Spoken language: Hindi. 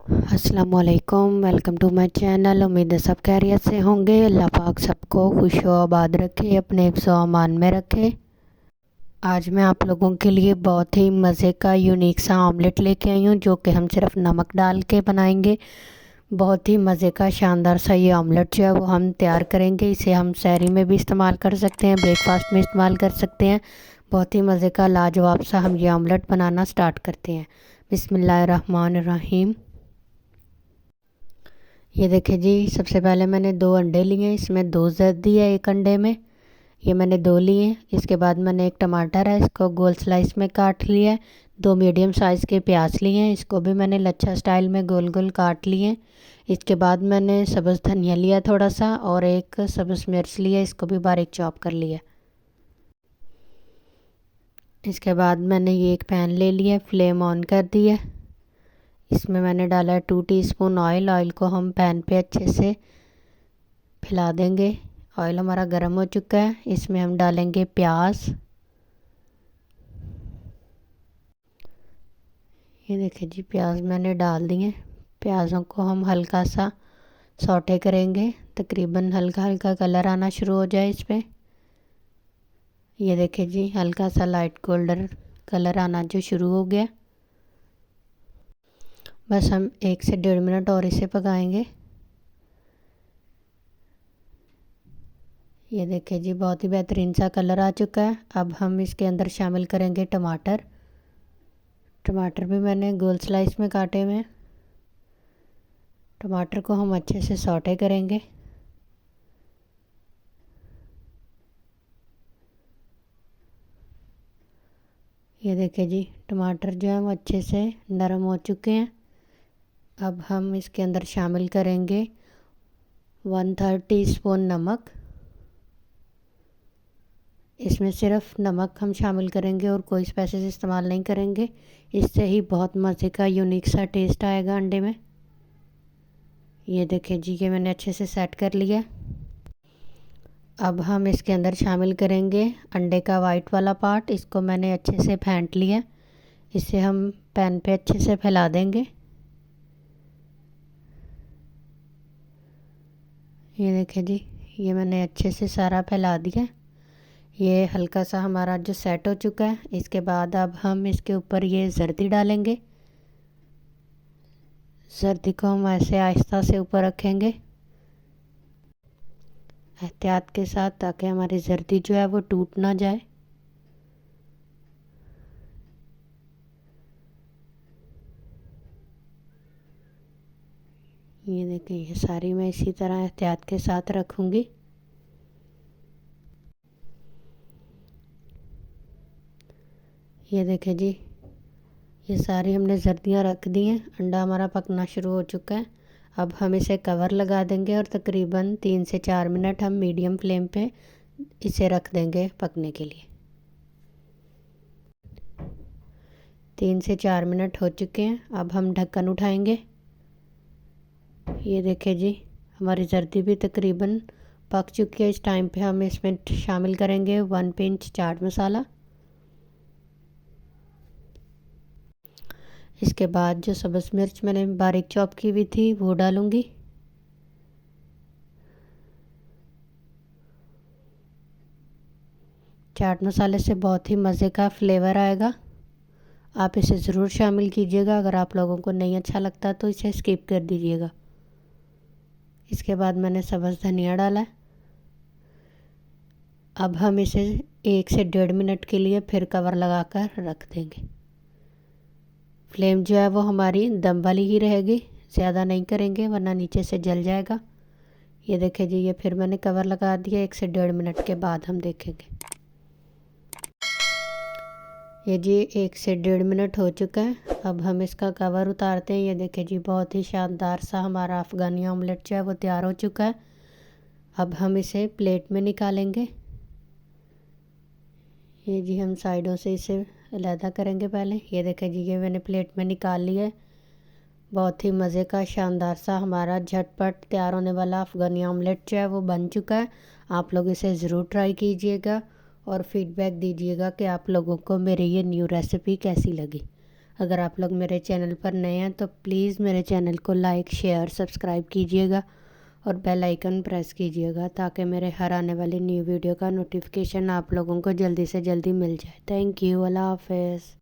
अस्सलामुअलैकुम, वेलकम टू माय चैनल। उम्मीद है सब खैरियत से होंगे। अल्लाह पाक सबको खुश व आबाद रखे, अपने हिफ्ज़ व अमान में रखे। आज मैं आप लोगों के लिए बहुत ही मज़े का यूनिक सा ऑमलेट लेके आई हूँ, जो कि हम सिर्फ नमक डाल के बनाएंगे। बहुत ही मज़े का शानदार सा ये ऑमलेट जो है वो हम तैयार करेंगे। इसे हम सहरी में भी इस्तेमाल कर सकते हैं, ब्रेकफास्ट में इस्तेमाल कर सकते हैं। बहुत ही मज़े का लाजवाब सा हम ये ऑमलेट बनाना स्टार्ट करते हैं। बिस्मिल्लाहिर्रहमानिर्रहीम। ये देखिए जी, सबसे पहले मैंने 2 अंडे लिए, इसमें 2 जर्दी है एक अंडे में, ये मैंने 2 लिए। इसके बाद मैंने एक टमाटर है, इसको गोल स्लाइस में काट लिया है। 2 मीडियम साइज़ के प्याज लिए हैं, इसको भी मैंने लच्छा स्टाइल में गोल गोल काट लिए। इसके बाद मैंने सब्ज़ धनिया लिया थोड़ा सा, और एक सब्ज़ मिर्च लिया, इसको भी बारीक चॉप कर लिया। इसके बाद मैंने ये एक पैन ले लिया, फ्लेम ऑन कर दिया। इसमें मैंने डाला है 2 टीस्पून ऑयल। ऑयल को हम पैन पे अच्छे से फैला देंगे। ऑयल हमारा गर्म हो चुका है, इसमें हम डालेंगे प्याज। ये देखिए जी, प्याज मैंने डाल दिए। प्याज़ों को हम हल्का सा सौटे करेंगे, तकरीबन हल्का हल्का कलर आना शुरू हो जाए इस पर। ये देखिए जी, हल्का सा लाइट गोल्डन कलर आना जो शुरू हो गया। बस हम 1 से 1.5 मिनट और इसे पकाएंगे। ये देखिए जी, बहुत ही बेहतरीन सा कलर आ चुका है। अब हम इसके अंदर शामिल करेंगे टमाटर। टमाटर भी मैंने गोल स्लाइस में काटे हुए हैं। टमाटर को हम अच्छे से सौटे करेंगे। ये देखिए जी, टमाटर जो है वो अच्छे से नरम हो चुके हैं। अब हम इसके अंदर शामिल करेंगे 1/3 टीस्पून नमक। इसमें सिर्फ नमक हम शामिल करेंगे और कोई स्पाइसेस इस्तेमाल नहीं करेंगे। इससे ही बहुत मज़े का यूनिक सा टेस्ट आएगा अंडे में। ये देखिए जी, ये मैंने अच्छे से सेट कर लिया। अब हम इसके अंदर शामिल करेंगे अंडे का वाइट वाला पार्ट। इसको मैंने अच्छे से फेंट लिया। इसे हम पैन पे अच्छे से फैला देंगे। ये देखिए जी, ये मैंने अच्छे से सारा फैला दिया। ये हल्का सा हमारा जो सेट हो चुका है। इसके बाद अब हम इसके ऊपर ये जर्दी डालेंगे। जर्दी को हम ऐसे आहिस्ता से ऊपर रखेंगे, एहतियात के साथ, ताकि हमारी जर्दी जो है वो टूट ना जाए। ये देखिए, ये सारी मैं इसी तरह एहतियात के साथ रखूँगी। ये देखिए जी, ये सारी हमने जर्दियाँ रख दी हैं। अंडा हमारा पकना शुरू हो चुका है। अब हम इसे कवर लगा देंगे और तकरीबन 3 से 4 मिनट हम मीडियम फ्लेम पे इसे रख देंगे पकने के लिए। 3 से 4 मिनट हो चुके हैं। अब हम ढक्कन उठाएंगे। ये देखिए जी, हमारी जर्दी भी तकरीबन पक चुकी है। इस टाइम पे हम इसमें शामिल करेंगे 1 पिंच चाट मसाला। इसके बाद जो सब्ज़ मिर्च मैंने बारीक चॉप की हुई थी वो डालूँगी। चाट मसाले से बहुत ही मज़े का फ्लेवर आएगा। आप इसे ज़रूर शामिल कीजिएगा। अगर आप लोगों को नहीं अच्छा लगता तो इसे स्किप कर दीजिएगा। इसके बाद मैंने सब्ज़ धनिया डाला है। अब हम इसे 1 से 1.5 मिनट के लिए फिर कवर लगाकर रख देंगे। फ्लेम जो है वो हमारी दम वाली ही रहेगी, ज़्यादा नहीं करेंगे वरना नीचे से जल जाएगा। ये देखिए जी, ये फिर मैंने कवर लगा दिया। 1 से 1.5 मिनट के बाद हम देखेंगे। ये जी 1 से 1.5 मिनट हो चुका है। अब हम इसका कवर उतारते हैं। ये देखिए जी, बहुत ही शानदार सा हमारा अफ़गानी ऑमलेट जो है वो तैयार हो चुका है। अब हम इसे प्लेट में निकालेंगे। ये जी, हम साइडों से इसे अलहदा करेंगे पहले। ये देखिए जी, ये मैंने प्लेट में निकाल लिया है। बहुत ही मज़े का शानदार सा हमारा झटपट तैयार होने वाला अफ़गानी ऑमलेट जो है वो बन चुका है। आप लोग इसे ज़रूर ट्राई कीजिएगा और फीडबैक दीजिएगा कि आप लोगों को मेरी ये न्यू रेसिपी कैसी लगी। अगर आप लोग मेरे चैनल पर नए हैं तो प्लीज़ मेरे चैनल को लाइक शेयर सब्सक्राइब कीजिएगा और बेल आइकन प्रेस कीजिएगा ताकि मेरे हर आने वाली न्यू वीडियो का नोटिफिकेशन आप लोगों को जल्दी से जल्दी मिल जाए। Thank you. अल्लाह हाफ़िज़।